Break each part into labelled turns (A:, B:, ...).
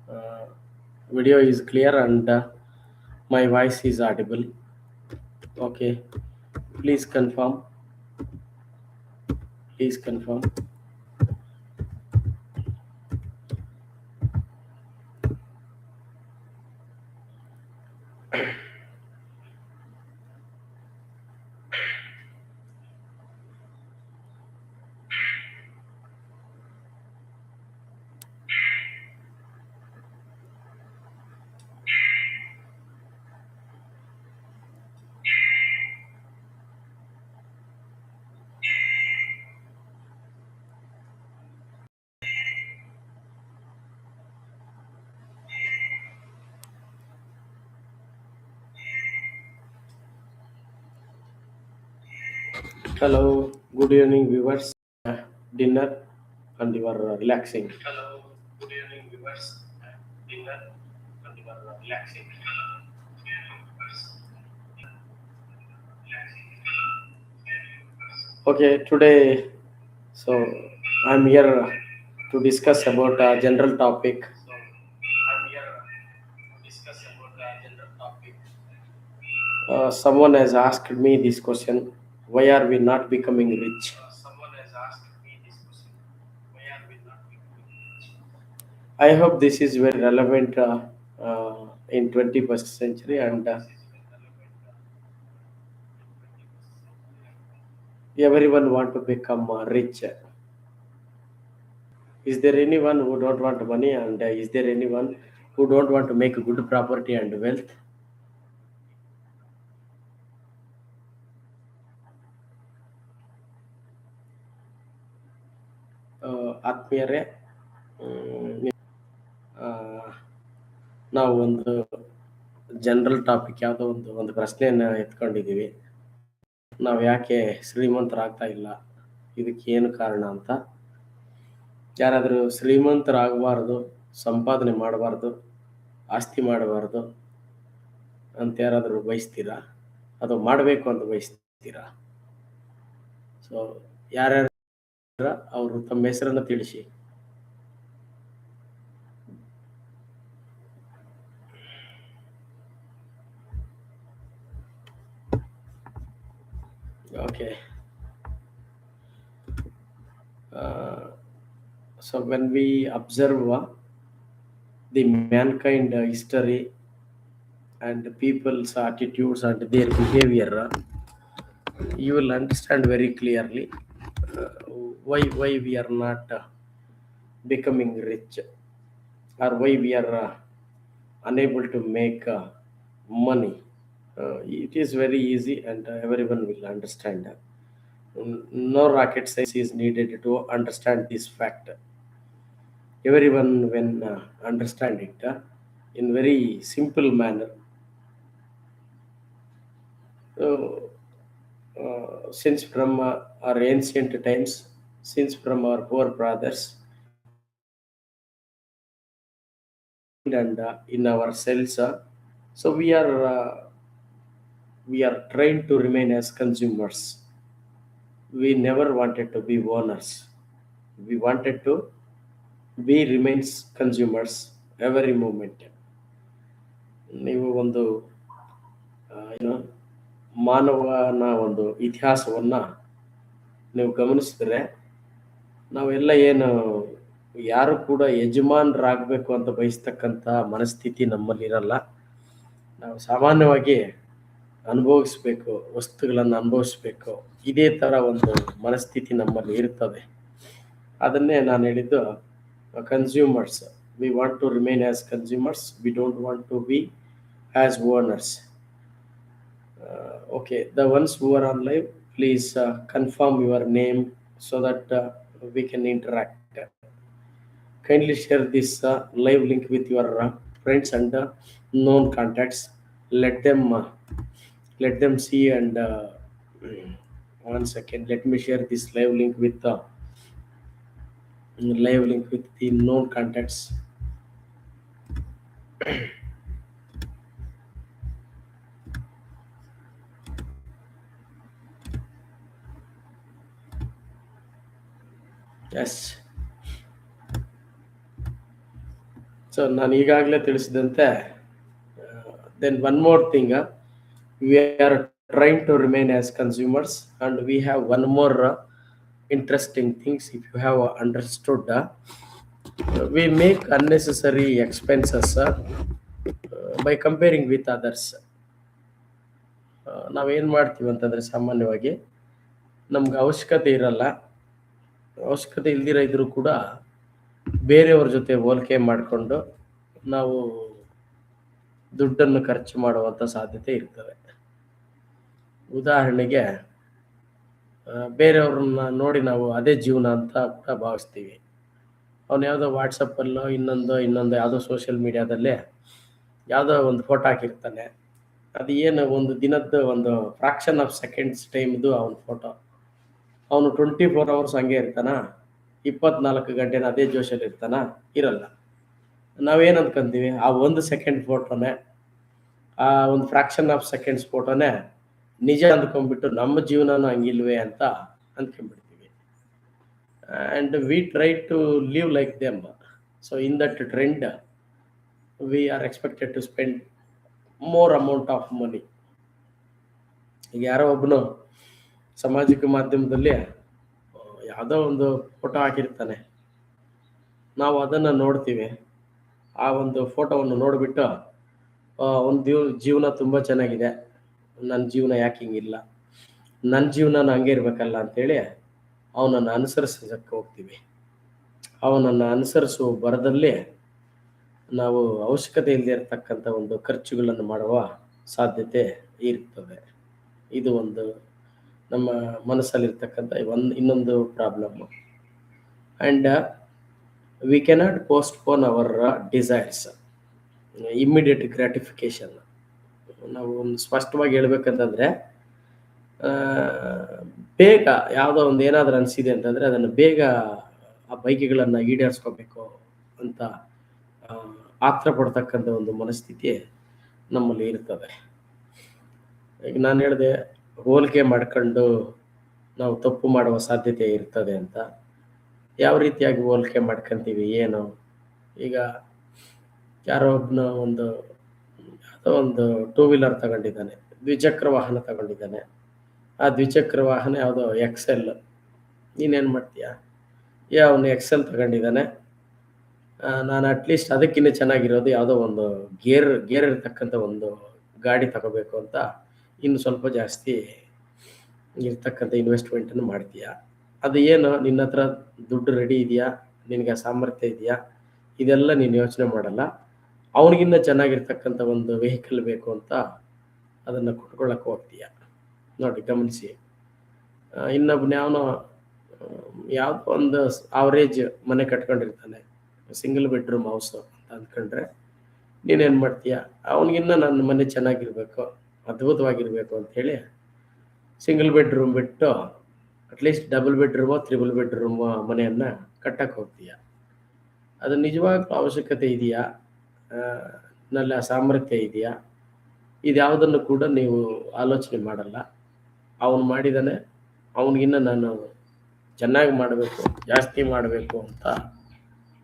A: Uh, Video is clear and my voice is audible. Okay, please confirm. Please confirm. Hello, good evening, viewers. Dinner and you are relaxing. Hello, good evening, viewers. Dinner and you are relaxing. Okay, today, so I'm here to discuss about a general topic. So I'm here to discuss about a general topic. Someone has asked me this question: why are we not becoming rich? Someone has asked me this question: why are we not becoming rich? I hope this is very relevant in 21st century, and everyone want to become rich. Is there anyone who don't want money, and is there anyone who don't want to make good property and wealth? ಆತ್ಮೀಯರೇ, ಆ, ನಾವು ಒಂದು general topic ಯಾವುದೋ ಒಂದು ಪ್ರಶ್ನೆಯನ್ನು ಎತ್ಕೊಂಡಿದ್ದೀವಿ. ನಾವು ಯಾಕೆ ಶ್ರೀಮಂತರಾಗ್ತಾ ಇಲ್ಲ, ಇದಕ್ಕೆ ಏನು ಕಾರಣ ಅಂತ. ಯಾರಾದರೂ ಶ್ರೀಮಂತರಾಗಬಾರ್ದು, ಸಂಪಾದನೆ ಮಾಡಬಾರ್ದು, ಆಸ್ತಿ ಮಾಡಬಾರ್ದು ಅಂತ ಯಾರಾದರೂ ಬಯಸ್ತೀರಾ? ಅದು ಮಾಡಬೇಕು ಅಂತ ಬಯಸ್ತೀರಾ? ಸೊ ಯಾರ್ಯಾರು ಅವರು ತಮ್ಮ ಹೆಸರನ್ನು ತಿಳಿಸಿ. Okay. So when we observe the mankind history and people's attitudes and their behavior, you will understand very clearly uh, why we are not becoming rich, or why we are unable to make money. It is very easy, and everyone will understand. No rocket science is needed to understand this fact. Everyone when understand it in very simple manner. So, since from our ancient times, since from our forefathers, and in our cells, so we are trained to remain as consumers. We never wanted to be owners. We wanted to be remains consumers every moment. ನೀವು ಒಂದು ಏನು ಮಾನವನ ಒಂದು ಇತಿಹಾಸವನ್ನ ನೀವು ಗಮನಿಸಿದ್ರೆ, ನಾವೆಲ್ಲ ಏನು ಯಾರು ಕೂಡ ಯಜಮಾನರಾಗಬೇಕು ಅಂತ ಬಯಸ್ತಕ್ಕಂಥ ಮನಸ್ಥಿತಿ ನಮ್ಮಲ್ಲಿ ಇರಲ್ಲ. ನಾವು ಸಾಮಾನ್ಯವಾಗಿ ಅನುಭವಿಸ್ಬೇಕು, ವಸ್ತುಗಳನ್ನು ಅನುಭವಿಸ್ಬೇಕು, ಇದೇ ಥರ ಒಂದು ಮನಸ್ಥಿತಿ ನಮ್ಮಲ್ಲಿ ಇರ್ತದೆ. ಅದನ್ನೇ ನಾನು ಹೇಳಿದ್ದು, consumers. We want to remain as consumers, we don't want to be as owners. Okay, the ones who are on live, please confirm your name so that we can interact. Kindly share this live link with your friends and known contacts. Let them see, and one second, let me share this live link with the known contacts. Yes. So ನಾನು ಈಗಾಗಲೇ ತಿಳಿಸಿದಂತೆ then one more thing, we are trying to remain as consumers, and we have one more interesting things. If you have understood, we make unnecessary expenses by comparing with others. ನಾವೇನು ಮಾಡ್ತೀವಿ ಅಂತಂದರೆ, ಸಾಮಾನ್ಯವಾಗಿ ನಮ್ಗೆ ಅವಶ್ಯಕತೆ ಇರಲ್ಲ, ಅವಶ್ಯಕತೆ ಇಲ್ದಿರ ಇದ್ರೂ ಕೂಡ ಬೇರೆಯವ್ರ ಜೊತೆ ಹೋಲಿಕೆ ಮಾಡಿಕೊಂಡು ನಾವು ದುಡ್ಡನ್ನು ಖರ್ಚು ಮಾಡುವಂಥ ಸಾಧ್ಯತೆ ಇರ್ತದೆ. ಉದಾಹರಣೆಗೆ, ಬೇರೆಯವ್ರನ್ನ ನೋಡಿ ನಾವು ಅದೇ ಜೀವನ ಅಂತ ಕೂಡ ಭಾವಿಸ್ತೀವಿ. ಅವನು ಯಾವುದೋ ವಾಟ್ಸಪ್ಪಲ್ಲೋ ಇನ್ನೊಂದು ಯಾವುದೋ ಸೋಷಿಯಲ್ ಮೀಡಿಯಾದಲ್ಲೇ ಯಾವುದೋ ಒಂದು ಫೋಟೋ ಹಾಕಿರ್ತಾನೆ. ಅದು ಏನು ಒಂದು ದಿನದ್ದು ಒಂದು ಫ್ರಾಕ್ಷನ್ ಆಫ್ ಸೆಕೆಂಡ್ಸ್ ಟೈಮ್ದು ಅವನ ಫೋಟೋ. ಅವನು 24 hours ಹಂಗೆ ಇರ್ತಾನ? 24 ಗಂಟೆನ ಅದೇ ಜೋಶಲ್ಲಿ ಇರ್ತಾನ? ಇರಲ್ಲ. ನಾವೇನು ಅಂದ್ಕೊಂತೀವಿ, ಆ ಒಂದು ಸೆಕೆಂಡ್ ಫೋಟೋನೇ, ಆ ಒಂದು ಫ್ರಾಕ್ಷನ್ ಆಫ್ ಸೆಕೆಂಡ್ಸ್ ಫೋಟೋನೇ ನಿಜ ಅಂದ್ಕೊಂಡ್ಬಿಟ್ಟು ನಮ್ಮ ಜೀವನನೂ ಹಂಗಿಲ್ವೇ ಅಂತ ಅಂದ್ಕೊಂಡ್ಬಿಡ್ತೀವಿ. And we try to live like them. So in that trend we are expected to spend more amount of money. ಈಗ ಯಾರೋ ಒಬ್ಬನು ಸಾಮಾಜಿಕ ಮಾಧ್ಯಮದಲ್ಲಿ ಯಾವುದೋ ಒಂದು ಫೋಟೋ ಹಾಕಿರ್ತಾನೆ, ನಾವು ಅದನ್ನು ನೋಡ್ತೀವಿ. ಆ ಒಂದು ಫೋಟೋವನ್ನು ನೋಡಿಬಿಟ್ಟು ಒಂದು ಜೀವನ ತುಂಬ ಚೆನ್ನಾಗಿದೆ, ನನ್ನ ಜೀವನ ಯಾಕೆ ಹಿಂಗಿಲ್ಲ, ನನ್ನ ಜೀವನ ಹಂಗೆ ಇರಬೇಕಲ್ಲ ಅಂಥೇಳಿ ಅವನನ್ನು ಅನುಸರಿಸೋಕ್ಕೆ ಹೋಗ್ತೀವಿ. ಅವನನ್ನು ಅನುಸರಿಸುವ ಬರದಲ್ಲಿ ನಾವು ಅವಶ್ಯಕತೆ ಇಲ್ಲದೆ ಇರತಕ್ಕಂಥ ಒಂದು ಖರ್ಚುಗಳನ್ನು ಮಾಡುವ ಸಾಧ್ಯತೆ ಇರ್ತದೆ. ಇದು ಒಂದು ನಮ್ಮ ಮನಸ್ಸಲ್ಲಿರ್ತಕ್ಕಂಥ ಇನ್ನೊಂದು problem. And we cannot postpone our desires, immediate gratification. ನಾವು ಒಂದು ಸ್ಪಷ್ಟವಾಗಿ ಹೇಳ್ಬೇಕಂತಂದರೆ, ಬೇಗ ಯಾವುದೋ ಒಂದು ಏನಾದರೂ ಅನಿಸಿದೆ ಅಂತಂದರೆ ಅದನ್ನು ಬೇಗ ಆ ಬೈಕಿಗಳನ್ನು ಈಡೇರಿಸ್ಕೋಬೇಕು ಅಂತ ಆತ್ರ ಪಡ್ತಕ್ಕಂಥ ಒಂದು ಮನಸ್ಥಿತಿ ನಮ್ಮಲ್ಲಿ ಇರ್ತದೆ. ಈಗ ನಾನು ಹೇಳಿದೆ, ಹೋಲಿಕೆ ಮಾಡ್ಕೊಂಡು ನಾವು ತಪ್ಪು ಮಾಡುವ ಸಾಧ್ಯತೆ ಇರ್ತದೆ ಅಂತ. ಯಾವ ರೀತಿಯಾಗಿ ಹೋಲಿಕೆ ಮಾಡ್ಕೊತೀವಿ ಏನು? ಈಗ ಯಾರೋ ಒಬ್ಬನ ಯಾವುದೋ ಒಂದು 2 ವೀಲರ್ ತಗೊಂಡಿದ್ದಾನೆ, ದ್ವಿಚಕ್ರ ವಾಹನ ತಗೊಂಡಿದ್ದಾನೆ. ಆ ದ್ವಿಚಕ್ರ ವಾಹನ ಯಾವುದೋ ಎಕ್ಸೆಲ್. ನೀನೇನು ಮಾಡ್ತೀಯ? ಅವನು ಎಕ್ಸೆಲ್ ತಗೊಂಡಿದ್ದಾನೆ, ನಾನು ಅಟ್ಲೀಸ್ಟ್ ಅದಕ್ಕಿಂತ ಚೆನ್ನಾಗಿರೋದು ಯಾವುದೋ ಒಂದು ಗೇರ್ ಇರ್ತಕ್ಕಂಥ ಒಂದು ಗಾಡಿ ತಗೋಬೇಕು ಅಂತ ಇನ್ನು ಸ್ವಲ್ಪ ಜಾಸ್ತಿ ಇರ್ತಕ್ಕಂಥ ಇನ್ವೆಸ್ಟ್ಮೆಂಟನ್ನು ಮಾಡ್ತೀಯ. ಅದು ಏನು, ನಿನ್ನ ಹತ್ರ ದುಡ್ಡು ರೆಡಿ ಇದೆಯಾ, ನಿನಗೆ ಸಾಮರ್ಥ್ಯ ಇದೆಯಾ, ಇದೆಲ್ಲ ನೀನು ಯೋಚನೆ ಮಾಡಲ್ಲ. ಅವನಿಗಿಂತ ಚೆನ್ನಾಗಿರ್ತಕ್ಕಂಥ ಒಂದು ವೆಹಿಕಲ್ ಬೇಕು ಅಂತ ಅದನ್ನು ಕೊಟ್ಕೊಳ್ಳೋಕೆ ಹೋಗ್ತೀಯ. ನೋಡಿ, ಗಮನಿಸಿ. ಇನ್ನೊಬ್ಬನ ಯಾವುದೋ ಒಂದು ಆವ್ರೇಜ್ ಮನೆ ಕಟ್ಕೊಂಡಿರ್ತಾನೆ, ಸಿಂಗಲ್ ಬೆಡ್ರೂಮ್ ಹೌಸು ಅಂತ ಅಂದ್ಕೊಂಡ್ರೆ ನೀನೇನು ಮಾಡ್ತೀಯ? ಅವನಿಗಿನ್ನ ನನ್ನ ಮನೆ ಚೆನ್ನಾಗಿರಬೇಕು, ಅದ್ಭುತವಾಗಿರಬೇಕು ಅಂಥೇಳಿ ಸಿಂಗಲ್ ಬೆಡ್ರೂಮ್ ಬಿಟ್ಟು ಅಟ್ಲೀಸ್ಟ್ ಡಬಲ್ ಬೆಡ್ರೂಮೋ 3 ಬೆಡ್ರೂಮ್ ಮನೆಯನ್ನು ಕಟ್ಟಕ್ಕೆ ಹೋಗ್ತೀಯ. ಅದು ನಿಜವಾಗ್ಲೂ ಅವಶ್ಯಕತೆ ಇದೆಯಾ? ನಲ್ಲಿ ಆ ಸಾಮರ್ಥ್ಯ ಇದೆಯಾ? ಇದ್ಯಾವುದನ್ನು ಕೂಡ ನೀವು ಆಲೋಚನೆ ಮಾಡಲ್ಲ. ಅವನು ಮಾಡಿದ್ದಾನೆ, ಅವನಿಗಿನ್ನ ನಾನು ಚೆನ್ನಾಗಿ ಮಾಡಬೇಕು, ಜಾಸ್ತಿ ಮಾಡಬೇಕು ಅಂತ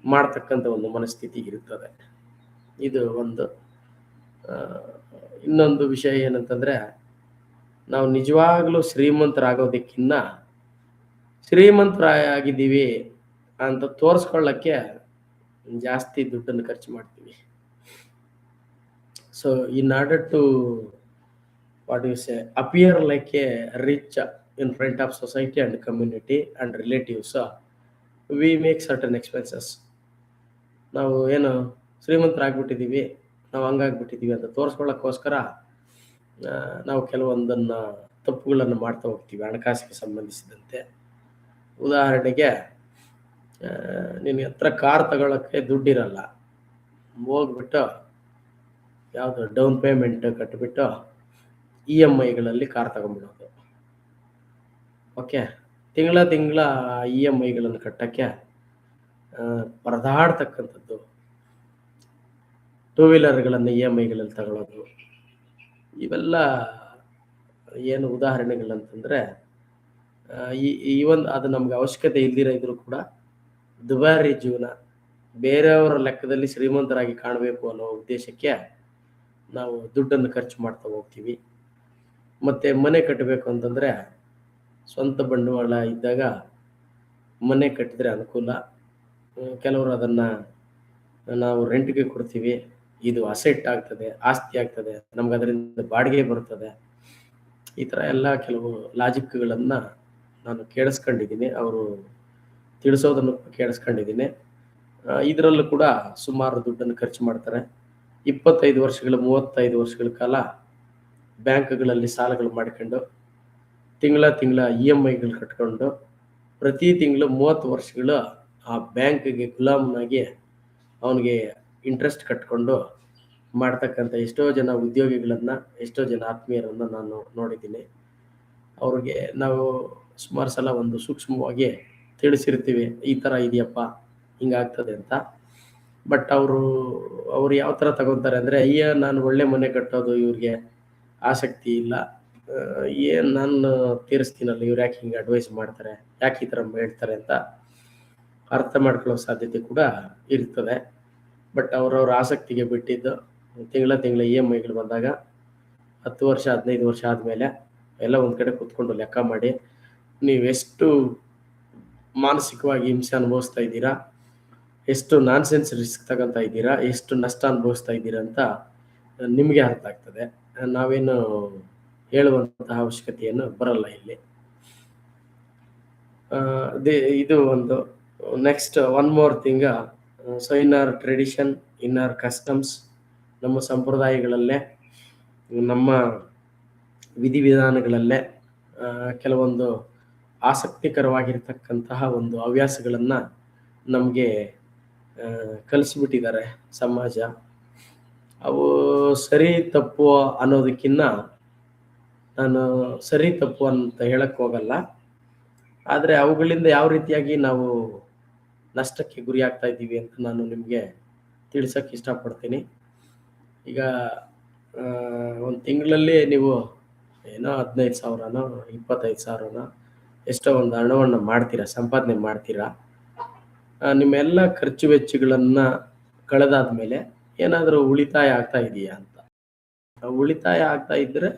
A: ಮಾಡ್ತಕ್ಕಂಥ ಒಂದು ಮನಸ್ಥಿತಿ ಇರ್ತದೆ. ಇದು ಒಂದು. ಇನ್ನೊಂದು ವಿಷಯ ಏನಂತಂದರೆ, ನಾವು ನಿಜವಾಗ್ಲೂ ಶ್ರೀಮಂತರಾಗೋದಕ್ಕಿಂತ ಶ್ರೀಮಂತರಾಗಿದ್ದೀವಿ ಅಂತ ತೋರಿಸ್ಕೊಳ್ಳೋಕ್ಕೆ ಜಾಸ್ತಿ ದುಡ್ಡನ್ನು ಖರ್ಚು ಮಾಡ್ತೀವಿ. So in order to appear like a rich in front of society and community and relatives, we make certain expenses. ನಾವು ಏನು ಶ್ರೀಮಂತರಾಗ್ಬಿಟ್ಟಿದ್ದೀವಿ, ನಾವು ಹಂಗಾಗ್ಬಿಟ್ಟಿದ್ದೀವಿ ಅಂತ ತೋರಿಸ್ಕೊಳ್ಳೋಕ್ಕೋಸ್ಕರ ನಾವು ಕೆಲವೊಂದನ್ನು ತಪ್ಪುಗಳನ್ನು ಮಾಡ್ತಾ ಹೋಗ್ತೀವಿ ಹಣಕಾಸಿಗೆ ಸಂಬಂಧಿಸಿದಂತೆ. ಉದಾಹರಣೆಗೆ, ನಿನಗೆ ಹತ್ರ ಕಾರ್ ತಗೊಳ್ಳೋಕ್ಕೆ ದುಡ್ಡಿರಲ್ಲ, ಹೋಗ್ಬಿಟ್ಟು ಯಾವುದು ಡೌನ್ ಪೇಮೆಂಟ್ ಕಟ್ಟಿಬಿಟ್ಟು EMIಗಳಲ್ಲಿ ಕಾರ್ ತಗೊಂಡ್ಬಿಡೋದು. ಓಕೆ, ತಿಂಗಳ EMIಗಳನ್ನು ಕಟ್ಟೋಕ್ಕೆ ಪರದಾಡ್ತಕ್ಕಂಥದ್ದು. 2 ವೀಲರ್ಗಳನ್ನು EMIಗಳಲ್ಲಿ ತಗೊಳ್ಳೋದು. ಇವೆಲ್ಲ ಏನು ಉದಾಹರಣೆಗಳಂತಂದರೆ, ಈ ಒಂದು ಅದು ನಮ್ಗೆ ಅವಶ್ಯಕತೆ ಇಲ್ದಿರ ಇದ್ರೂ ಕೂಡ ದುಬಾರಿ ಜೀವನ ಬೇರೆಯವರ ಲೆಕ್ಕದಲ್ಲಿ ಶ್ರೀಮಂತರಾಗಿ ಕಾಣಬೇಕು ಅನ್ನೋ ಉದ್ದೇಶಕ್ಕೆ ನಾವು ದುಡ್ಡನ್ನು ಖರ್ಚು ಮಾಡ್ತಾ ಹೋಗ್ತೀವಿ. ಮತ್ತು ಮನೆ ಕಟ್ಟಬೇಕು ಅಂತಂದರೆ ಸ್ವಂತ ಬಂಡವಾಳ ಇದ್ದಾಗ ಮನೆ ಕಟ್ಟಿದ್ರೆ ಅನುಕೂಲ. ಕೆಲವರು ಅದನ್ನು ನಾವು ರೆಂಟ್ಗೆ ಕೊಡ್ತೀವಿ, ಇದು ಅಸೆಟ್ ಆಗ್ತದೆ, ಆಸ್ತಿ ಆಗ್ತದೆ, ನಮ್ಗೆ ಅದರಿಂದ ಬಾಡಿಗೆ ಬರ್ತದೆ. ಈ ಥರ ಎಲ್ಲ ಕೆಲವು ಲಾಜಿಕ್ಗಳನ್ನು ನಾನು ಕೇಳಿಸ್ಕೊಂಡಿದ್ದೀನಿ, ಅವರು ತಿಳಿಸೋದನ್ನು ಕೇಳಿಸ್ಕೊಂಡಿದ್ದೀನಿ. ಇದರಲ್ಲೂ ಕೂಡ ಸುಮಾರು ದುಡ್ಡನ್ನು ಖರ್ಚು ಮಾಡ್ತಾರೆ. 25 ವರ್ಷಗಳು 35 ವರ್ಷಗಳ ಕಾಲ ಬ್ಯಾಂಕ್ಗಳಲ್ಲಿ ಸಾಲಗಳು ಮಾಡಿಕೊಂಡು ತಿಂಗಳ ಇ ಎಮ್ ಐಗಳು ಕಟ್ಕೊಂಡು ಪ್ರತಿ ತಿಂಗಳು 30 ವರ್ಷಗಳು ಆ ಬ್ಯಾಂಕ್ಗೆ ಗುಲಾಮನಾಗಿ ಅವನಿಗೆ ಇಂಟ್ರೆಸ್ಟ್ ಕಟ್ಕೊಂಡು ಮಾಡ್ತಕ್ಕಂಥ ಎಷ್ಟೋ ಜನ ಉದ್ಯೋಗಿಗಳನ್ನು, ಎಷ್ಟೋ ಜನ ಆತ್ಮೀಯರನ್ನು ನಾನು ನೋಡಿದ್ದೀನಿ. ಅವ್ರಿಗೆ ನಾವು ಸುಮಾರು ಸಲ ಒಂದು ಸೂಕ್ಷ್ಮವಾಗಿ ತಿಳಿಸಿರ್ತೀವಿ, ಈ ಥರ ಇದೆಯಪ್ಪ, ಹಿಂಗಾಗ್ತದೆ ಅಂತ. ಬಟ್ ಅವರು ಯಾವ ಥರ ತಗೊತಾರೆ ಅಂದರೆ, ಅಯ್ಯ ನಾನು ಒಳ್ಳೆ ಮನೆ ಕಟ್ಟೋದು ಇವ್ರಿಗೆ ಆಸಕ್ತಿ ಇಲ್ಲ, ಏನು ನಾನು ತೀರಿಸ್ತೀನಲ್ಲ, ಇವ್ರು ಯಾಕೆ ಹಿಂಗೆ ಅಡ್ವೈಸ್ ಮಾಡ್ತಾರೆ, ಯಾಕೆ ಈ ಥರ ಹೇಳ್ತಾರೆ ಅಂತ ಅರ್ಥ ಮಾಡ್ಕೊಳ್ಳೋ ಸಾಧ್ಯತೆ ಕೂಡ ಇರ್ತದೆ. ಬಟ್ ಅವ್ರವ್ರ ಆಸಕ್ತಿಗೆ ಬಿಟ್ಟಿದ್ದು. ತಿಂಗಳ ಇ ಎಮ್ ಐಗಳು ಬಂದಾಗ 10 ವರ್ಷ 15 ವರ್ಷ ಆದಮೇಲೆ ಎಲ್ಲ ಒಂದು ಕಡೆ ಕೂತ್ಕೊಂಡು ಲೆಕ್ಕ ಮಾಡಿ, ನೀವೆಷ್ಟು ಮಾನಸಿಕವಾಗಿ ಹಿಂಸೆ ಅನುಭವಿಸ್ತಾ ಇದ್ದೀರಾ, ಎಷ್ಟು ನಾನ್ಸೆನ್ಸ್ ರಿಸ್ಕ್ ತಗೊತಾ ಇದ್ದೀರಾ, ಎಷ್ಟು ನಷ್ಟ ಅನುಭವಿಸ್ತಾ ಇದ್ದೀರಾ ಅಂತ ನಿಮಗೆ ಅರ್ಥ ಆಗ್ತದೆ. ನಾವೇನು ಹೇಳುವಂತಹ ಅವಶ್ಯಕತೆಯನ್ನು ಬರಲ್ಲ ಇಲ್ಲಿ. ಇದು ಒಂದು. Next one more thing, so in our tradition, in our customs, ನಮ್ಮ ಸಂಪ್ರದಾಯಗಳಲ್ಲೇ, ನಮ್ಮ ವಿಧಿವಿಧಾನಗಳಲ್ಲೇ ಕೆಲವೊಂದು ಆಸಕ್ತಿಕರವಾಗಿರ್ತಕ್ಕಂತಹ ಒಂದು ಹವ್ಯಾಸಗಳನ್ನು ನಮಗೆ ಕಲಿಸ್ಬಿಟ್ಟಿದ್ದಾರೆ ಸಮಾಜ. ಅವು ಸರಿ ತಪ್ಪು ಅನ್ನೋದಕ್ಕಿಂತ ನಾನು ಸರಿ ತಪ್ಪು ಅಂತ ಹೇಳಕ್ಕೆ ಹೋಗಲ್ಲ, ಆದರೆ ಅವುಗಳಿಂದ ಯಾವ ರೀತಿಯಾಗಿ ನಾವು ನಷ್ಟಕ್ಕೆ ಗುರಿ ಆಗ್ತಾ ಇದ್ದೀವಿ ಅಂತ ನಾನು ನಿಮಗೆ ತಿಳಿಸೋಕ್ಕೆ ಇಷ್ಟಪಡ್ತೀನಿ. ಈಗ ಒಂದು ತಿಂಗಳಲ್ಲಿ ನೀವು ಏನೋ 15,000ನೋ 25,000ನೋ ಎಷ್ಟೋ ಒಂದು ಹಣವನ್ನು ಮಾಡ್ತೀರಾ, ಸಂಪಾದನೆ ಮಾಡ್ತೀರಾ. ನಿಮ್ಮೆಲ್ಲ ಖರ್ಚು ವೆಚ್ಚಗಳನ್ನು ಕಳೆದಾದ ಮೇಲೆ ಏನಾದರೂ ಉಳಿತಾಯ ಆಗ್ತಾ ಇದೆಯಾ ಅಂತ. ಉಳಿತಾಯ ಆಗ್ತಾ ಇದ್ದರೆ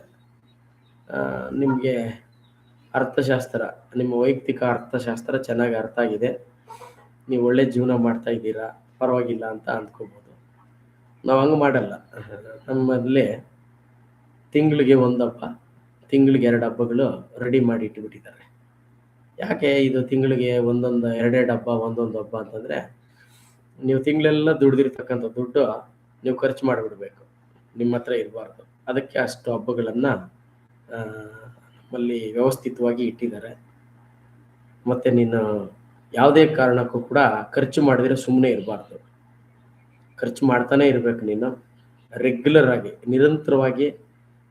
A: ನಿಮಗೆ ಅರ್ಥಶಾಸ್ತ್ರ, ನಿಮ್ಮ ವೈಯಕ್ತಿಕ ಅರ್ಥಶಾಸ್ತ್ರ ಚೆನ್ನಾಗಿ ಅರ್ಥ ಆಗಿದೆ, ನೀವು ಒಳ್ಳೆ ಜೀವನ ಮಾಡ್ತಾ ಇದ್ದೀರಾ, ಪರವಾಗಿಲ್ಲ ಅಂತ ಅಂದ್ಕೋಬೋದು. ನಾವು ಹಂಗೆ ಮಾಡಲ್ಲ. ನಮ್ಮಲ್ಲಿ ತಿಂಗಳಿಗೆ 1 ಹಬ್ಬ, ತಿಂಗಳಿಗೆ 2 ಹಬ್ಬಗಳು ರೆಡಿ ಮಾಡಿ ಇಟ್ಟುಬಿಟ್ಟಿದ್ದಾರೆ. ಯಾಕೆ ಇದು ತಿಂಗಳಿಗೆ ಒಂದೊಂದು 2 ಹಬ್ಬ, ಒಂದೊಂದು ಹಬ್ಬ ಅಂತಂದರೆ, ನೀವು ತಿಂಗಳೆಲ್ಲ ದುಡ್ದಿರ್ತಕ್ಕಂಥ ದುಡ್ಡು ನೀವು ಖರ್ಚು ಮಾಡಿಬಿಡ್ಬೇಕು, ನಿಮ್ಮ ಹತ್ರ ಇರಬಾರ್ದು. ಅದಕ್ಕೆ ಅಷ್ಟು ಹಬ್ಬಗಳನ್ನು ನಮ್ಮಲ್ಲಿ ವ್ಯವಸ್ಥಿತವಾಗಿ ಇಟ್ಟಿದ್ದಾರೆ. ಮತ್ತು ನೀನು ಯಾವುದೇ ಕಾರಣಕ್ಕೂ ಕೂಡ ಖರ್ಚು ಮಾಡಿದರೆ ಸುಮ್ಮನೆ ಇರಬಾರ್ದು, ಖರ್ಚು ಮಾಡ್ತಾನೆ ಇರಬೇಕು. ನೀನು ರೆಗ್ಯುಲರ್ ಆಗಿ, ನಿರಂತರವಾಗಿ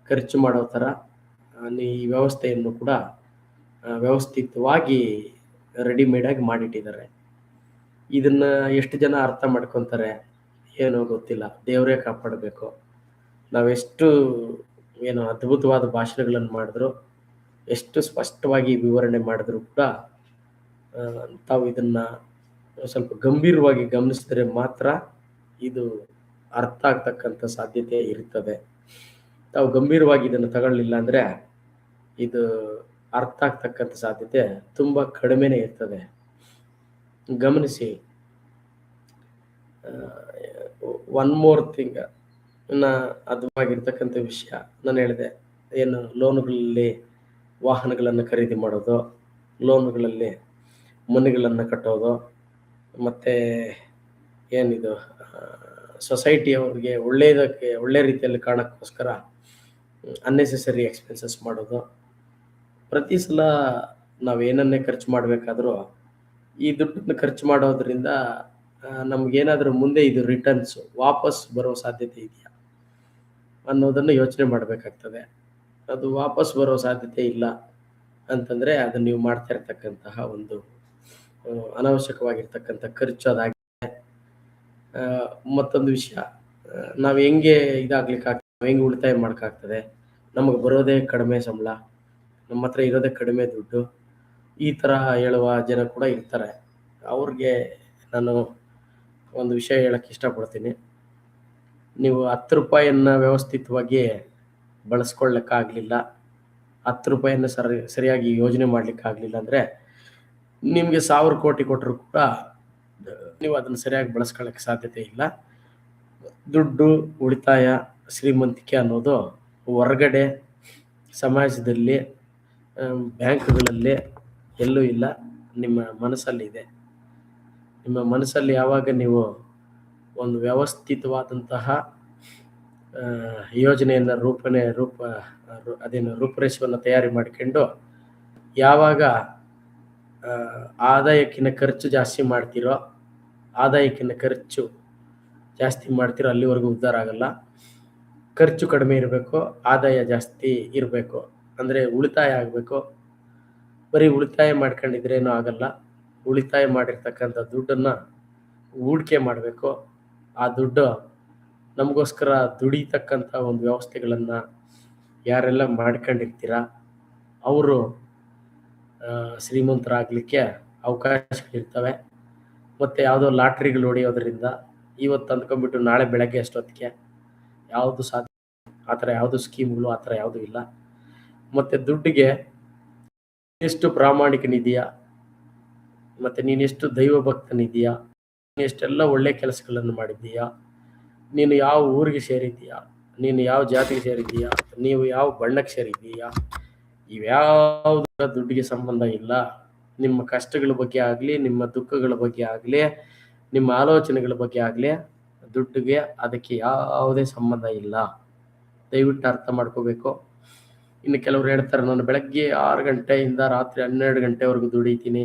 A: ಖರ್ಚು ಮಾಡೋ ಥರ ಈ ವ್ಯವಸ್ಥೆಯನ್ನು ಕೂಡ ವ್ಯವಸ್ಥಿತವಾಗಿ ರೆಡಿಮೇಡಾಗಿ ಮಾಡಿಟ್ಟಿದ್ದಾರೆ. ಇದನ್ನು ಎಷ್ಟು ಜನ ಅರ್ಥ ಮಾಡ್ಕೊತಾರೆ ಏನೋ ಗೊತ್ತಿಲ್ಲ, ದೇವರೇ ಕಾಪಾಡಬೇಕು. ನಾವೆಷ್ಟು ಏನು ಅದ್ಭುತವಾದ ಭಾಷಣಗಳನ್ನು ಮಾಡಿದ್ರು, ಎಷ್ಟು ಸ್ಪಷ್ಟವಾಗಿ ವಿವರಣೆ ಮಾಡಿದ್ರು ಕೂಡ ತಾವು ಇದನ್ನು ಸ್ವಲ್ಪ ಗಂಭೀರವಾಗಿ ಗಮನಿಸಿದರೆ ಮಾತ್ರ ಇದು ಅರ್ಥ ಆಗ್ತಕ್ಕಂಥ ಸಾಧ್ಯತೆ ಇರ್ತದೆ. ತಾವು ಗಂಭೀರವಾಗಿ ಇದನ್ನು ತಗೊಳ್ಳಿಲ್ಲ ಅಂದರೆ ಇದು ಅರ್ಥ ಆಗ್ತಕ್ಕಂಥ ಸಾಧ್ಯತೆ ತುಂಬ ಕಡಿಮೆನೇ ಇರ್ತದೆ. ಗಮನಿಸಿ. ಒನ್ ಮೋರ್ ಥಿಂಗ್, ಅದ್ಭುತವಾಗಿರ್ತಕ್ಕಂಥ ವಿಷಯ ನಾನು ಹೇಳಿದೆ, ಏನು ಲೋನುಗಳಲ್ಲಿ ವಾಹನಗಳನ್ನು ಖರೀದಿ ಮಾಡೋದು, ಲೋನುಗಳಲ್ಲಿ ಮನೆಗಳನ್ನು ಕಟ್ಟೋದು, ಮತ್ತು ಏನಿದು ಸೊಸೈಟಿಯವ್ರಿಗೆ ಒಳ್ಳೆ ರೀತಿಯಲ್ಲಿ ಕಾಣೋಕ್ಕೋಸ್ಕರ ಅನ್ನೆಸೆಸರಿ ಎಕ್ಸ್ಪೆನ್ಸಸ್ ಮಾಡೋದು. ಪ್ರತಿ ಸಲ ನಾವೇನನ್ನೇ ಖರ್ಚು ಮಾಡಬೇಕಾದ್ರೂ ಈ ದುಡ್ಡನ್ನು ಖರ್ಚು ಮಾಡೋದ್ರಿಂದ ನಮಗೇನಾದರೂ ಮುಂದೆ ಇದು ರಿಟರ್ನ್ಸು ವಾಪಸ್ ಬರೋ ಸಾಧ್ಯತೆ ಇದೆಯಾ ಅನ್ನೋದನ್ನು ಯೋಚನೆ ಮಾಡಬೇಕಾಗ್ತದೆ. ಅದು ವಾಪಸ್ ಬರೋ ಸಾಧ್ಯತೆ ಇಲ್ಲ ಅಂತಂದರೆ ಅದನ್ನು ನೀವು ಮಾಡ್ತಾ ಇರ್ತಕ್ಕಂತಹ ಒಂದು ಅನಾವಶ್ಯಕವಾಗಿರ್ತಕ್ಕಂಥ ಖರ್ಚು ಅದಾಗಿದೆ. ಮತ್ತೊಂದು ವಿಷಯ, ನಾವು ಹೆಂಗೆ ಇದಾಗ್ಲಿಕ್ಕಾಗ್ತದೆ, ಹೆಂಗೆ ಉಳಿತಾಯ ಮಾಡೋಕ್ಕಾಗ್ತದೆ, ನಮಗೆ ಬರೋದೇ ಕಡಿಮೆ ಸಂಬಳ, ನಮ್ಮ ಹತ್ರ ಇರೋದೇ ಕಡಿಮೆ ದುಡ್ಡು, ಈ ಥರ ಹೇಳುವ ಜನ ಕೂಡ ಇರ್ತಾರೆ. ಅವ್ರಿಗೆ ನಾನು ಒಂದು ವಿಷಯ ಹೇಳಕ್ಕೆ ಇಷ್ಟಪಡ್ತೀನಿ. ನೀವು 10 ರೂಪಾಯಿಯನ್ನ ವ್ಯವಸ್ಥಿತವಾಗಿ ಬಳಸ್ಕೊಳ್ಳಕ್ಕಾಗಲಿಲ್ಲ, 10 ರೂಪಾಯಿಯನ್ನ ಸರಿಯಾಗಿ ಯೋಜನೆ ಮಾಡಲಿಕ್ಕಾಗಲಿಲ್ಲ ಅಂದರೆ ನಿಮಗೆ 1000 ಕೋಟಿ ಕೊಟ್ಟರು ಕೂಡ ನೀವು ಅದನ್ನು ಸರಿಯಾಗಿ ಬಳಸ್ಕೊಳ್ಳೋಕ್ಕೆ ಸಾಧ್ಯತೆ ಇಲ್ಲ. ದುಡ್ಡು, ಉಳಿತಾಯ, ಶ್ರೀಮಂತಿಕೆ ಅನ್ನೋದು ಹೊರಗಡೆ ಸಮಾಜದಲ್ಲಿ, ಬ್ಯಾಂಕ್ಗಳಲ್ಲಿ ಎಲ್ಲೂ ಇಲ್ಲ, ನಿಮ್ಮ ಮನಸ್ಸಲ್ಲಿದೆ. ನಿಮ್ಮ ಮನಸ್ಸಲ್ಲಿ ಯಾವಾಗ ನೀವು ಒಂದು ವ್ಯವಸ್ಥಿತವಾದಂತಹ ಯೋಜನೆಯನ್ನು ರೂಪರೇಷೆಯನ್ನು ತಯಾರಿ ಮಾಡಿಕೊಂಡು ಯಾವಾಗ ಆದಾಯಕ್ಕಿಂತ ಖರ್ಚು ಜಾಸ್ತಿ ಮಾಡ್ತೀರೋ ಅಲ್ಲಿವರೆಗೂ ಉದ್ಧಾರ ಆಗಲ್ಲ. ಖರ್ಚು ಕಡಿಮೆ ಇರಬೇಕು, ಆದಾಯ ಜಾಸ್ತಿ ಇರಬೇಕು. ಅಂದರೆ ಉಳಿತಾಯ ಆಗಬೇಕು. ಬರೀ ಉಳಿತಾಯ ಮಾಡ್ಕೊಂಡಿದ್ರೇನೂ ಆಗಲ್ಲ. ಉಳಿತಾಯ ಮಾಡಿರ್ತಕ್ಕಂಥ ದುಡ್ಡನ್ನು ಹೂಡಿಕೆ ಮಾಡಬೇಕು. ಆ ದುಡ್ಡು ನಮಗೋಸ್ಕರ ದುಡಿತಕ್ಕಂಥ ಒಂದು ವ್ಯವಸ್ಥೆಗಳನ್ನು ಯಾರೆಲ್ಲ ಮಾಡ್ಕೊಂಡಿರ್ತೀರ ಅವರು ಶ್ರೀಮಂತರಾಗಲಿಕ್ಕೆ ಅವಕಾಶಗಳಿರ್ತವೆ. ಮತ್ತು ಯಾವುದೋ ಲಾಟ್ರಿಗಳು ಹೊಡೆಯೋದ್ರಿಂದ ಇವತ್ತು ಅಂದ್ಕೊಂಡ್ಬಿಟ್ಟು ನಾಳೆ ಬೆಳಗ್ಗೆ ಅಷ್ಟೊತ್ತಿಗೆ ಯಾವುದು ಸಾಧ್ಯ, ಆ ಥರ ಯಾವುದು ಸ್ಕೀಮ್ಗಳು ಆ ಥರ ಯಾವುದೂ ಇಲ್ಲ. ಮತ್ತು ದುಡ್ಡಿಗೆ ಎಷ್ಟು ಪ್ರಾಮಾಣಿಕನಿದೆಯಾ, ಮತ್ತು ನೀನೆಷ್ಟು ದೈವ ಭಕ್ತನಿದೆಯಾ, ನೀನು ಎಷ್ಟೆಲ್ಲ ಒಳ್ಳೆ ಕೆಲಸಗಳನ್ನು ಮಾಡಿದ್ದೀಯಾ, ನೀನು ಯಾವ ಊರಿಗೆ ಸೇರಿದ್ದೀಯಾ, ನೀನು ಯಾವ ಜಾತಿಗೆ ಸೇರಿದ್ದೀಯಾ, ನೀವು ಯಾವ ಬಣ್ಣಕ್ಕೆ ಸೇರಿದ್ದೀಯಾ, ಇವ್ಯಾವುದು ದುಡ್ಡಿಗೆ ಸಂಬಂಧ ಇಲ್ಲ. ನಿಮ್ಮ ಕಷ್ಟಗಳ ಬಗ್ಗೆ ಆಗಲಿ, ನಿಮ್ಮ ದುಃಖಗಳ ಬಗ್ಗೆ ಆಗಲಿ, ನಿಮ್ಮ ಆಲೋಚನೆಗಳ ಬಗ್ಗೆ ಆಗಲಿ ದುಡ್ಡಿಗೆ ಅದಕ್ಕೆ ಯಾವುದೇ ಸಂಬಂಧ ಇಲ್ಲ. ದಯವಿಟ್ಟು ಅರ್ಥ ಮಾಡ್ಕೋಬೇಕು. ಇನ್ನು ಕೆಲವರು ಹೇಳ್ತಾರೆ, ನಾನು ಬೆಳಗ್ಗೆ 6 ಗಂಟೆಯಿಂದ ರಾತ್ರಿ 12 ಗಂಟೆವರೆಗೂ ದುಡಿತೀನಿ,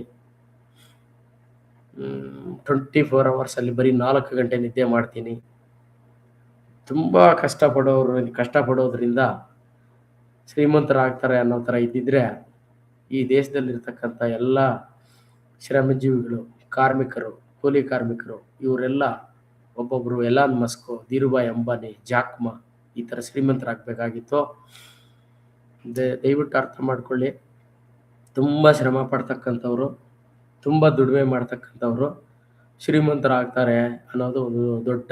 A: 24 ಅವರ್ಸಲ್ಲಿ ಬರೀ 4 ಗಂಟೆ ನಿದ್ದೆ ಮಾಡ್ತೀನಿ. ತುಂಬ ಕಷ್ಟಪಡೋದ್ರಿಂದ ಶ್ರೀಮಂತರಾಗ್ತಾರೆ ಅನ್ನೋ ಥರ ಇದ್ದಿದ್ರೆ ಈ ದೇಶದಲ್ಲಿರ್ತಕ್ಕಂಥ ಎಲ್ಲ ಶ್ರಮಜೀವಿಗಳು, ಕಾರ್ಮಿಕರು, ಕೂಲಿ ಕಾರ್ಮಿಕರು ಇವರೆಲ್ಲ ಒಬ್ಬೊಬ್ಬರು Elon Musk, Dhirubhai Ambani, Jack ಮಾ ಈ ಥರ ಶ್ರೀಮಂತರಾಗಬೇಕಾಗಿತ್ತು. ದಯವಿಟ್ಟು ಅರ್ಥ ಮಾಡ್ಕೊಳ್ಳಿ. ತುಂಬ ಶ್ರಮ ಪಡ್ತಕ್ಕಂಥವ್ರು, ತುಂಬ ದುಡಿಮೆ ಮಾಡ್ತಕ್ಕಂಥವ್ರು ಶ್ರೀಮಂತರಾಗ್ತಾರೆ ಅನ್ನೋದು ದೊಡ್ಡ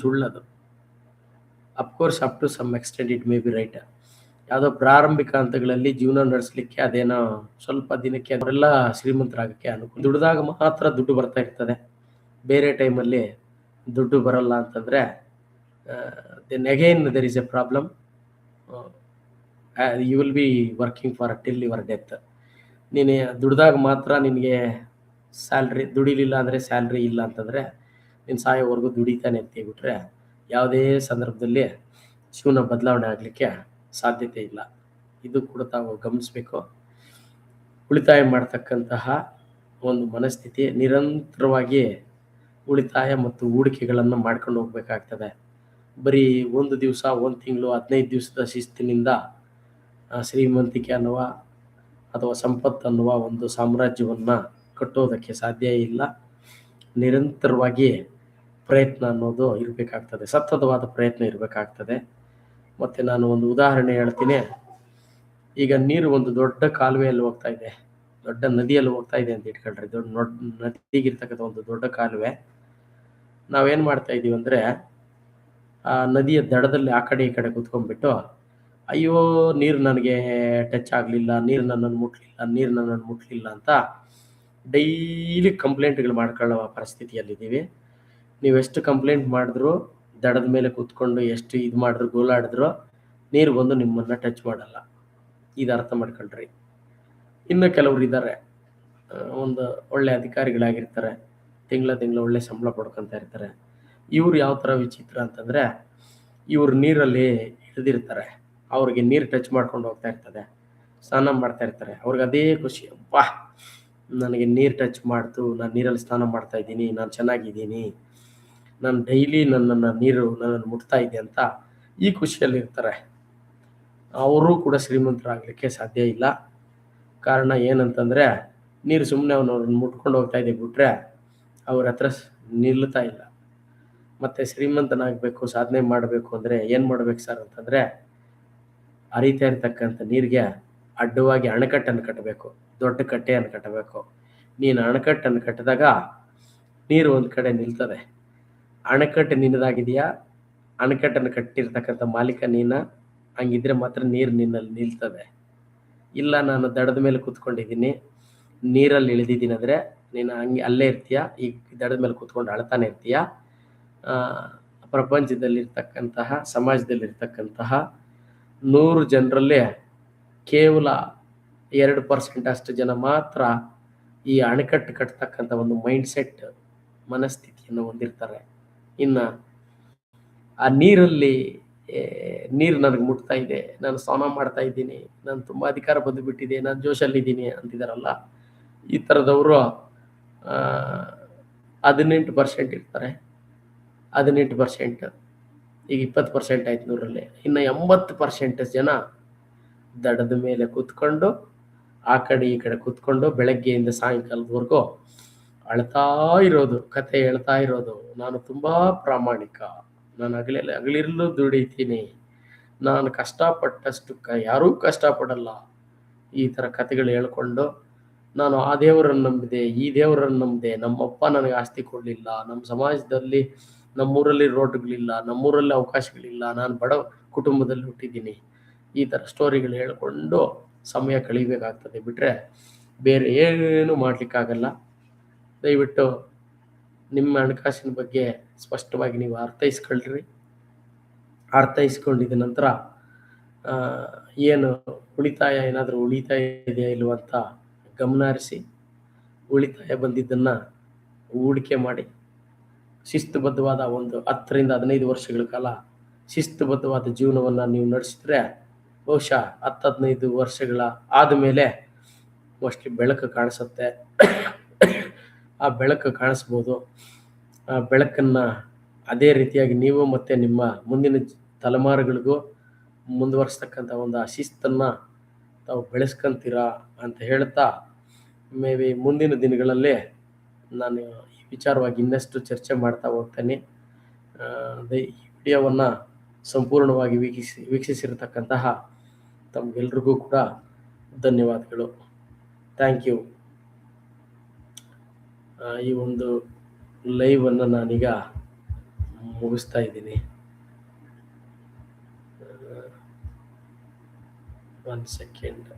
A: ಸುಳ್ಳದು. Of course up to some extent it may be right. ಯಾವುದೋ ಪ್ರಾರಂಭಿಕ ಹಂತಗಳಲ್ಲಿ ಜೀವನ ನಡೆಸಲಿಕ್ಕೆ ಅದೇನೋ ಸ್ವಲ್ಪ ದಿನಕ್ಕೆ ಅವರೆಲ್ಲ ಶ್ರೀಮಂತರಾಗಕ್ಕೆ ಅನುಕೂಲ. ದುಡಿದಾಗ ಮಾತ್ರ ದುಡ್ಡು ಬರ್ತಾ ಇರ್ತದೆ, ಬೇರೆ ಟೈಮಲ್ಲಿ ದುಡ್ಡು ಬರಲ್ಲ ಅಂತಂದರೆ then again there is a problem. You will be working for till your death. ನೀನು ದುಡ್ದಾಗ ಮಾತ್ರ ನಿನಗೆ ಸ್ಯಾಲ್ರಿ, ದುಡಿಲಿಲ್ಲ ಅಂದರೆ ಸ್ಯಾಲ್ರಿ ಇಲ್ಲ ಅಂತಂದರೆ ನೀನು ಸಾಯೋವರೆಗೂ ದುಡಿತಾನೆ ಅಂತ ಹೇಳ್ಬಿಟ್ರೆ ಯಾವುದೇ ಸಂದರ್ಭದಲ್ಲಿ ಜೀವನ ಬದಲಾವಣೆ ಆಗಲಿಕ್ಕೆ ಸಾಧ್ಯತೆ ಇಲ್ಲ. ಇದು ಕೂಡ ತಾವು ಗಮನಿಸಬೇಕು. ಉಳಿತಾಯ ಮಾಡ್ತಕ್ಕಂತಹ ಒಂದು ಮನಸ್ಥಿತಿ, ನಿರಂತರವಾಗಿ ಉಳಿತಾಯ ಮತ್ತು ಹೂಡಿಕೆಗಳನ್ನು ಮಾಡ್ಕೊಂಡು ಹೋಗ್ಬೇಕಾಗ್ತದೆ. ಬರೀ ಒಂದು ದಿವಸ, ಒಂದು ತಿಂಗಳು, 15 ದಿವಸದ ಶಿಸ್ತಿನಿಂದ ಶ್ರೀಮಂತಿಕೆ ಅನ್ನುವ ಅಥವಾ ಸಂಪತ್ತು ಅನ್ನುವ ಒಂದು ಸಾಮ್ರಾಜ್ಯವನ್ನು ಕಟ್ಟೋದಕ್ಕೆ ಸಾಧ್ಯ ಇಲ್ಲ. ನಿರಂತರವಾಗಿ ಪ್ರಯತ್ನ ಅನ್ನೋದು ಇರಬೇಕಾಗ್ತದೆ, ಸತತವಾದ ಪ್ರಯತ್ನ ಇರಬೇಕಾಗ್ತದೆ. ಮತ್ತು ನಾನು ಒಂದು ಉದಾಹರಣೆ ಹೇಳ್ತೀನಿ. ಈಗ ನೀರು ಒಂದು ದೊಡ್ಡ ಕಾಲುವೆಯಲ್ಲಿ ಹೋಗ್ತಾ ಇದೆ, ದೊಡ್ಡ ನದಿಯಲ್ಲಿ ಹೋಗ್ತಾ ಇದೆ ಅಂತ ಇಟ್ಕೊಳ್ರಿ. ದೊಡ್ಡ ನದಿಗಿರ್ತಕ್ಕಂಥ ಒಂದು ದೊಡ್ಡ ಕಾಲುವೆ. ನಾವೇನು ಮಾಡ್ತಾ ಇದ್ದೀವಿ ಅಂದರೆ ಆ ನದಿಯ ದಡದಲ್ಲಿ ಆ ಕಡೆ ಈ ಕಡೆ ಕೂತ್ಕೊಂಡ್ಬಿಟ್ಟು, ಅಯ್ಯೋ ನೀರು ನನಗೆ ಟಚ್ ಆಗಲಿಲ್ಲ, ನೀರು ನನ್ನನ್ನು ಮುಟ್ಲಿಲ್ಲ ಅಂತ ಡೈಲಿ ಕಂಪ್ಲೇಂಟ್ಗಳು ಮಾಡ್ಕೊಳ್ಳೋ ಪರಿಸ್ಥಿತಿಯಲ್ಲಿದ್ದೀವಿ. ನೀವೆಷ್ಟು ಕಂಪ್ಲೇಂಟ್ ಮಾಡಿದ್ರು, ದಡದ ಮೇಲೆ ಕೂತ್ಕೊಂಡು ಎಷ್ಟು ಇದು ಮಾಡಿದ್ರು, ಗೋಲಾಡಿದ್ರು, ನೀರು ಬಂದು ನಿಮ್ಮನ್ನು ಟಚ್ ಮಾಡಲ್ಲ. ಇದು ಅರ್ಥ ಮಾಡ್ಕೊಳ್ರಿ. ಇನ್ನು ಕೆಲವರು ಇದ್ದಾರೆ, ಒಂದು ಒಳ್ಳೆ ಅಧಿಕಾರಿಗಳಾಗಿರ್ತಾರೆ, ತಿಂಗಳ ಒಳ್ಳೆ ಸಂಬಳ ಪಡ್ಕೊತಾ ಇರ್ತಾರೆ. ಇವ್ರು ಯಾವ ಥರ ವಿಚಿತ್ರ ಅಂತಂದರೆ, ಇವರು ನೀರಲ್ಲಿ ಇಳಿದಿರ್ತಾರೆ, ಅವ್ರಿಗೆ ನೀರು ಟಚ್ ಮಾಡ್ಕೊಂಡು ಹೋಗ್ತಾ ಇರ್ತದೆ, ಸ್ನಾನ ಮಾಡ್ತಾ ಇರ್ತಾರೆ. ಅವ್ರಿಗೆ ಅದೇ ಖುಷಿ, ಅಬ್ಬಾ ನನಗೆ ನೀರು ಟಚ್ ಮಾಡ್ತು, ನಾನು ನೀರಲ್ಲಿ ಸ್ನಾನ ಮಾಡ್ತಾ ಇದ್ದೀನಿ, ನಾನು ಚೆನ್ನಾಗಿದ್ದೀನಿ, ನಾನು ಡೈಲಿ ನೀರು ನನ್ನನ್ನು ಮುಟ್ತಾ ಇದೆ ಅಂತ ಈ ಖುಷಿಯಲ್ಲಿರ್ತಾರೆ. ಅವರು ಕೂಡ ಶ್ರೀಮಂತರಾಗಲಿಕ್ಕೆ ಸಾಧ್ಯ ಇಲ್ಲ. ಕಾರಣ ಏನಂತಂದರೆ, ನೀರು ಸುಮ್ಮನೆ ಅವನವ್ರನ್ನ ಮುಟ್ಕೊಂಡು ಹೋಗ್ತಾ ಇದೆ ಬಿಟ್ರೆ ಅವ್ರ ಹತ್ರ ನಿಲ್ತಾ ಇಲ್ಲ. ಮತ್ತು ಶ್ರೀಮಂತನಾಗಬೇಕು, ಸಾಧನೆ ಮಾಡಬೇಕು ಅಂದರೆ ಏನು ಮಾಡ್ಬೇಕು ಸರ್ ಅಂತಂದರೆ, ಹರಿತಾ ಇರ್ತಕ್ಕಂಥ ನೀರಿಗೆ ಅಡ್ಡವಾಗಿ ಅಣೆಕಟ್ಟನ್ನು ಕಟ್ಟಬೇಕು, ದೊಡ್ಡ ಕಟ್ಟೆಯನ್ನು ಕಟ್ಟಬೇಕು. ನೀನು ಅಣೆಕಟ್ಟನ್ನು ಕಟ್ಟಿದಾಗ ನೀರು ಒಂದು ಕಡೆ ನಿಲ್ತದೆ. ಅಣೆಕಟ್ಟು ನಿನ್ನದಾಗಿದೆಯಾ, ಅಣೆಕಟ್ಟನ್ನು ಕಟ್ಟಿರ್ತಕ್ಕಂಥ ಮಾಲೀಕ ನೀನ, ಹಂಗಿದ್ರೆ ಮಾತ್ರ ನೀರು ನಿನ್ನಲ್ಲಿ ನಿಲ್ತದೆ. ಇಲ್ಲ ನಾನು ದಡದ ಮೇಲೆ ಕೂತ್ಕೊಂಡಿದ್ದೀನಿ, ನೀರಲ್ಲಿ ಇಳಿದಿದ್ದೀನಿ ಅಂದರೆ ನೀನು ಹಂಗೆ ಅಲ್ಲೇ ಇರ್ತೀಯ, ಈ ದಡದ ಮೇಲೆ ಕೂತ್ಕೊಂಡು ಅಳ್ತಾನೆ ಇರ್ತೀಯ. ಪ್ರಪಂಚದಲ್ಲಿರ್ತಕ್ಕಂತಹ, ಸಮಾಜದಲ್ಲಿರ್ತಕ್ಕಂತಹ 100 ಜನರಲ್ಲೇ ಕೇವಲ 2% ಅಷ್ಟು ಜನ ಮಾತ್ರ ಈ ಅಣೆಕಟ್ಟು ಕಟ್ತಕ್ಕಂಥ ಒಂದು ಮೈಂಡ್ಸೆಟ್, ಮನಸ್ಥಿತಿಯನ್ನು ಹೊಂದಿರ್ತಾರೆ. ಇನ್ನು ಆ ನೀರಲ್ಲಿ ನೀರು ನನಗೆ ಮುಟ್ತಾ ಇದೆ, ನಾನು ಸ್ನಾನ ಮಾಡ್ತಾ ಇದ್ದೀನಿ, ನಾನು ತುಂಬ ಅಧಿಕಾರ ಬಂದುಬಿಟ್ಟಿದೆ, ನಾನು ಜೋಶಲ್ಲಿದ್ದೀನಿ ಅಂತಿದ್ದಾರಲ್ಲ, ಈ ಥರದವರು 18% ಇರ್ತಾರೆ. 18%, ಈಗ 20% ಆಯ್ತು 100ರಲ್ಲಿ. ಇನ್ನು 80% ಜನ ದಡದ ಮೇಲೆ ಕೂತ್ಕೊಂಡು, ಆ ಕಡೆ ಈ ಕಡೆ ಕೂತ್ಕೊಂಡು ಬೆಳಗ್ಗೆಯಿಂದ ಸಾಯಂಕಾಲದವರೆಗೂ ಅಳ್ತಾ ಇರೋದು, ಕತೆ ಹೇಳ್ತಾ ಇರೋದು. ನಾನು ತುಂಬ ಪ್ರಾಮಾಣಿಕ, ನಾನು ಹಗಲಿರುಳು ದುಡಿತೀನಿ, ನಾನು ಕಷ್ಟಪಟ್ಟಷ್ಟು ಯಾರೂ ಕಷ್ಟಪಡಲ್ಲ, ಈ ಥರ ಕತೆಗಳು ಹೇಳ್ಕೊಂಡು, ನಾನು ಆ ದೇವರನ್ನು ನಂಬಿದೆ, ಈ ದೇವರನ್ನು ನಂಬಿದೆ, ನಮ್ಮಪ್ಪ ನನಗೆ ಆಸ್ತಿ ಕೊಡಲಿಲ್ಲ, ನಮ್ಮ ಸಮಾಜದಲ್ಲಿ ನಮ್ಮೂರಲ್ಲಿ ರೋಡ್ಗಳಿಲ್ಲ, ನಮ್ಮೂರಲ್ಲಿ ಅವಕಾಶಗಳಿಲ್ಲ, ನಾನು ಬಡ ಕುಟುಂಬದಲ್ಲಿ ಹುಟ್ಟಿದ್ದೀನಿ, ಈ ಥರ ಸ್ಟೋರಿಗಳು ಹೇಳ್ಕೊಂಡು ಸಮಯ ಕಳಿಬೇಕಾಗ್ತದೆ. ಬಿಟ್ಟರೆ ಬೇರೆ ಏನು ಮಾಡಲಿಕ್ಕಾಗಲ್ಲ. ದಯವಿಟ್ಟು ನಿಮ್ಮ ಹಣಕಾಸಿನ ಬಗ್ಗೆ ಸ್ಪಷ್ಟವಾಗಿ ನೀವು ಅರ್ಥೈಸ್ಕೊಳ್ರಿ. ಅರ್ಥೈಸ್ಕೊಂಡಿದ ನಂತರ ಏನು ಉಳಿತಾಯ, ಏನಾದರೂ ಉಳಿತಾಯ ಇದೆಯಾ ಇಲ್ವ ಅಂತ ಗಮನ ಹರಿಸಿ, ಉಳಿತಾಯ ಬಂದಿದ್ದನ್ನು ಹೂಡಿಕೆ ಮಾಡಿ, ಶಿಸ್ತುಬದ್ಧವಾದ ಒಂದು 10 ರಿಂದ 15 ವರ್ಷಗಳ ಕಾಲ ಶಿಸ್ತುಬದ್ಧವಾದ ಜೀವನವನ್ನು ನೀವು ನಡೆಸಿದ್ರೆ ಬಹುಶಃ 10-15 ವರ್ಷಗಳ ಆದಮೇಲೆ ಮೋಸ್ಟ್ಲಿ ಬೆಳಕು ಕಾಣಿಸುತ್ತೆ. ಆ ಬೆಳಕು ಕಾಣಿಸ್ಬೋದು. ಆ ಬೆಳಕನ್ನು ಅದೇ ರೀತಿಯಾಗಿ ನೀವು ಮತ್ತು ನಿಮ್ಮ ಮುಂದಿನ ತಲೆಮಾರುಗಳಿಗೂ ಮುಂದುವರಿಸ್ತಕ್ಕಂಥ ಒಂದು ಆ ಶಿಸ್ತನ್ನು ತಾವು ಬೆಳೆಸ್ಕೊಂತೀರಾ ಅಂತ ಹೇಳ್ತಾ, ಮೇ ಬಿ ಮುಂದಿನ ದಿನಗಳಲ್ಲಿ ನಾನು ಈ ವಿಚಾರವಾಗಿ ಇನ್ನಷ್ಟು ಚರ್ಚೆ ಮಾಡ್ತಾ ಹೋಗ್ತೇನೆ. ಈ ವಿಡಿಯೋವನ್ನು ಸಂಪೂರ್ಣವಾಗಿ ವೀಕ್ಷಿಸಿರ್ತಕ್ಕಂತಹ ತಮಗೆಲ್ರಿಗೂ ಕೂಡ ಧನ್ಯವಾದಗಳು. Thank you. ಈ ಒಂದು ಲೈವನ್ನು ನಾನೀಗ ಮುಗಿಸ್ತಾ ಇದ್ದೀನಿ. 1 ಸೆಕೆಂಡ್.